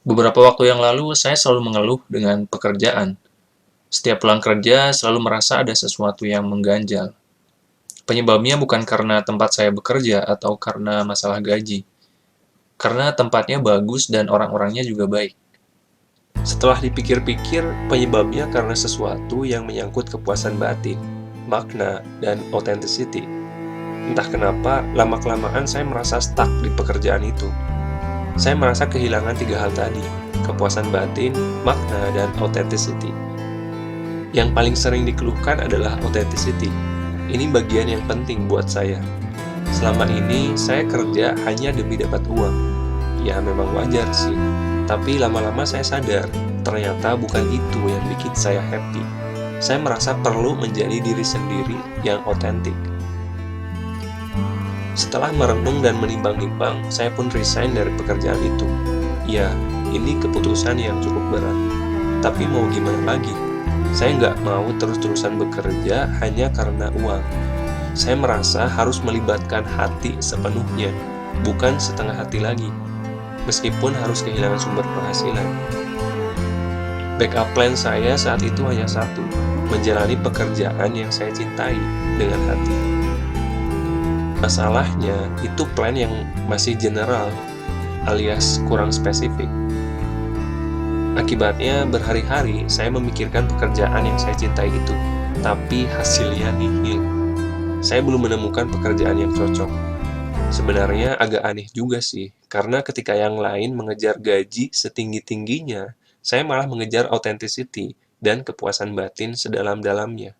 Beberapa waktu yang lalu, saya selalu mengeluh dengan pekerjaan. Setiap pulang kerja, selalu merasa ada sesuatu yang mengganjal. Penyebabnya bukan karena tempat saya bekerja atau karena masalah gaji, karena tempatnya bagus dan orang-orangnya juga baik. Setelah dipikir-pikir, penyebabnya karena sesuatu yang menyangkut kepuasan batin, makna, dan authenticity. Entah kenapa, lama-kelamaan saya merasa stuck di pekerjaan itu. Saya merasa kehilangan tiga hal tadi, kepuasan batin, makna, dan authenticity. Yang paling sering dikeluhkan adalah authenticity. Ini bagian yang penting buat saya. Selama ini, saya kerja hanya demi dapat uang. Ya, memang wajar sih. Tapi lama-lama saya sadar, ternyata bukan itu yang bikin saya happy. Saya merasa perlu menjadi diri sendiri yang otentik. Setelah merenung dan menimbang-nimbang, saya pun resign dari pekerjaan itu. Ya, ini keputusan yang cukup berat. Tapi mau gimana lagi? Saya nggak mau terus-terusan bekerja hanya karena uang. Saya merasa harus melibatkan hati sepenuhnya, bukan setengah hati lagi. Meskipun harus kehilangan sumber penghasilan. Backup plan saya saat itu hanya satu, menjalani pekerjaan yang saya cintai dengan hati. Masalahnya, itu plan yang masih general, alias kurang spesifik. Akibatnya, berhari-hari saya memikirkan pekerjaan yang saya cintai itu, tapi hasilnya nihil. Saya belum menemukan pekerjaan yang cocok. Sebenarnya agak aneh juga sih, karena ketika yang lain mengejar gaji setinggi-tingginya, saya malah mengejar authenticity dan kepuasan batin sedalam-dalamnya.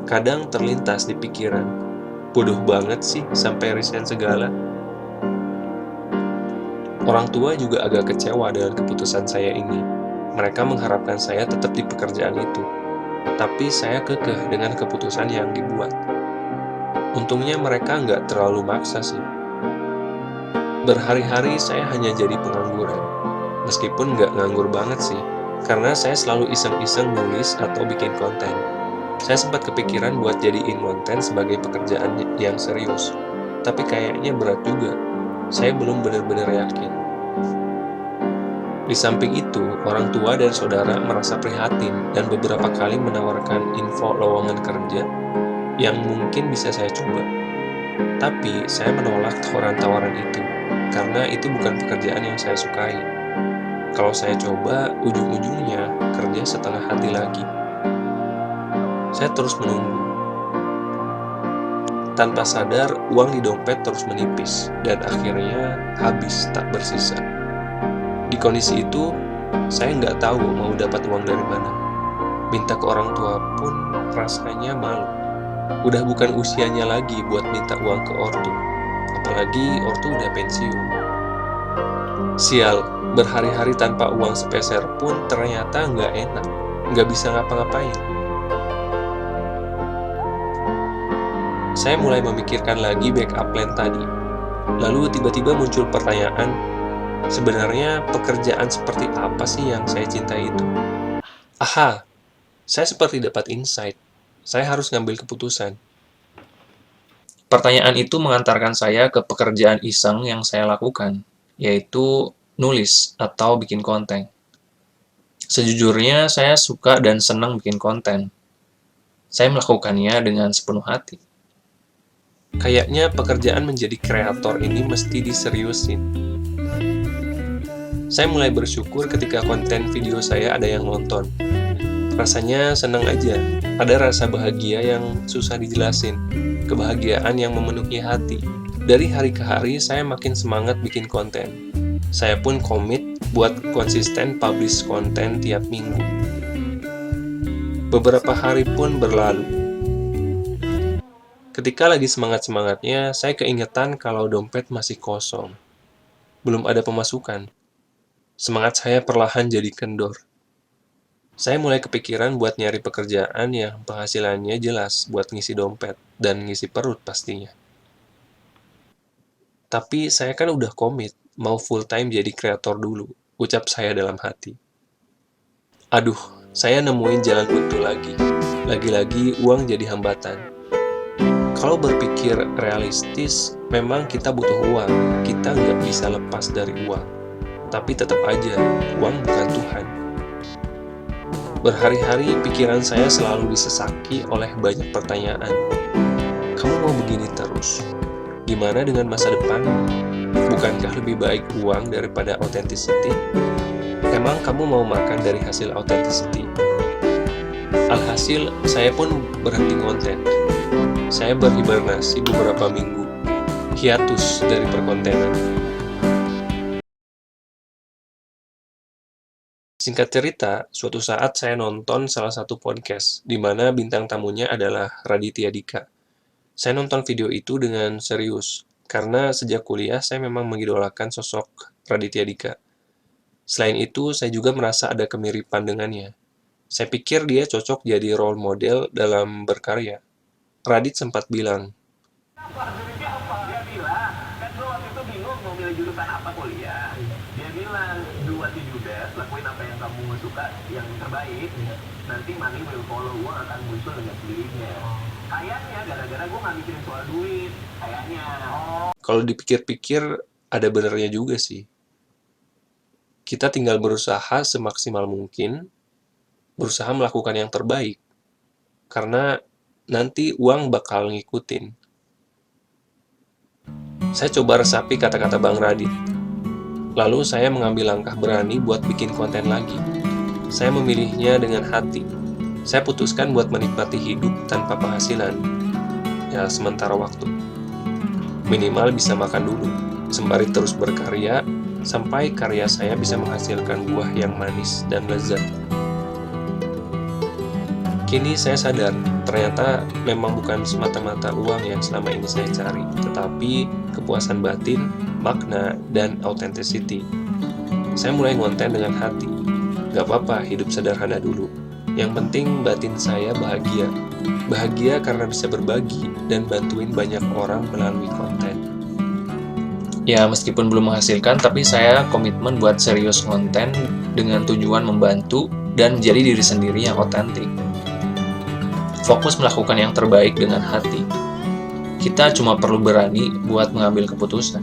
Kadang terlintas di pikiran, bodoh banget sih sampai resign segala. Orang tua juga agak kecewa dengan keputusan saya ini. Mereka mengharapkan saya tetap di pekerjaan itu, tapi saya kekeh dengan keputusan yang dibuat. Untungnya mereka nggak terlalu maksa sih. Berhari-hari saya hanya jadi pengangguran. Meskipun nggak nganggur banget sih, karena saya selalu iseng-iseng nulis atau bikin konten. Saya sempat kepikiran buat jadiin konten sebagai pekerjaan yang serius. Tapi kayaknya berat juga. Saya belum benar-benar yakin. Di samping itu, orang tua dan saudara merasa prihatin dan beberapa kali menawarkan info lowongan kerja yang mungkin bisa saya coba. Tapi, saya menolak tawaran-tawaran itu, karena itu bukan pekerjaan yang saya sukai. Kalau saya coba, ujung-ujungnya kerja setengah hati lagi. Saya terus menunggu. Tanpa sadar, uang di dompet terus menipis, dan akhirnya habis tak bersisa. Di kondisi itu, saya nggak tahu mau dapat uang dari mana. Minta ke orang tua pun rasanya malu. Udah bukan usianya lagi buat minta uang ke ortu. Apalagi ortu udah pensiun. Sial, berhari-hari tanpa uang sepeser pun ternyata nggak enak. Nggak bisa ngapa-ngapain. Saya mulai memikirkan lagi backup plan tadi. Lalu tiba-tiba muncul pertanyaan, sebenarnya pekerjaan seperti apa sih yang saya cintai itu? Aha, saya seperti dapat insight. Saya harus ngambil keputusan. Pertanyaan itu mengantarkan saya ke pekerjaan iseng yang saya lakukan, yaitu nulis atau bikin konten. Sejujurnya, saya suka dan senang bikin konten. Saya melakukannya dengan sepenuh hati. Kayaknya pekerjaan menjadi kreator ini mesti diseriusin. Saya mulai bersyukur ketika konten video saya ada yang nonton. Rasanya senang aja. Ada rasa bahagia yang susah dijelasin. Kebahagiaan yang memenuhi hati. Dari hari ke hari, saya makin semangat bikin konten. Saya pun komit buat konsisten publish konten tiap minggu. Beberapa hari pun berlalu. Ketika lagi semangat-semangatnya, saya keingetan kalau dompet masih kosong. Belum ada pemasukan. Semangat saya perlahan jadi kendor. Saya mulai kepikiran buat nyari pekerjaan yang penghasilannya jelas buat ngisi dompet dan ngisi perut pastinya. Tapi saya kan udah komit, mau full time jadi kreator dulu, ucap saya dalam hati. Aduh, saya nemuin jalan buntu lagi. Lagi-lagi uang jadi hambatan. Kalau berpikir realistis, memang kita butuh uang. Kita nggak bisa lepas dari uang. Tapi tetap aja, uang bukan Tuhan. Berhari-hari pikiran saya selalu disesaki oleh banyak pertanyaan. Kamu mau begini terus? Gimana dengan masa depan? Bukankah lebih baik uang daripada authenticity? Emang kamu mau makan dari hasil authenticity? Alhasil, saya pun berhenti konten. Saya berhibernasi beberapa minggu, hiatus dari perkontenan. Singkat cerita, suatu saat saya nonton salah satu podcast, di mana bintang tamunya adalah Raditya Dika. Saya nonton video itu dengan serius, karena sejak kuliah saya memang mengidolakan sosok Raditya Dika. Selain itu, saya juga merasa ada kemiripan dengannya. Saya pikir dia cocok jadi role model dalam berkarya. Radit sempat bilang, Dia bilang, kan gue waktu itu bingung mau milih jurusan apa kuliah. Dia bilang, do what you do best, lakuin apa yang kamu suka, yang terbaik. Nanti money will follow, uang akan muncul dengan sendirinya. Kayaknya gara-gara gue gak mikirin soal duit, kayaknya. kalau dipikir-pikir ada benernya juga sih. Kita tinggal berusaha semaksimal mungkin, berusaha melakukan yang terbaik, karena nanti uang bakal ngikutin. Saya coba resapi kata-kata Bang Radit. Lalu saya mengambil langkah berani buat bikin konten lagi. Saya memilihnya dengan hati. Saya putuskan buat menikmati hidup tanpa penghasilan. Ya, sementara waktu. Minimal bisa makan dulu, sembari terus berkarya, sampai karya saya bisa menghasilkan buah yang manis dan lezat. Kini saya sadar, ternyata memang bukan semata-mata uang yang selama ini saya cari, tetapi kepuasan batin, makna, dan authenticity. Saya mulai ngonten dengan hati. Gak apa-apa hidup sederhana dulu. Yang penting batin saya bahagia. Bahagia karena bisa berbagi dan bantuin banyak orang melalui konten. Ya, meskipun belum menghasilkan, tapi saya komitmen buat serius konten dengan tujuan membantu dan menjadi diri sendiri yang otentik. Fokus melakukan yang terbaik dengan hati. Kita cuma perlu berani buat mengambil keputusan.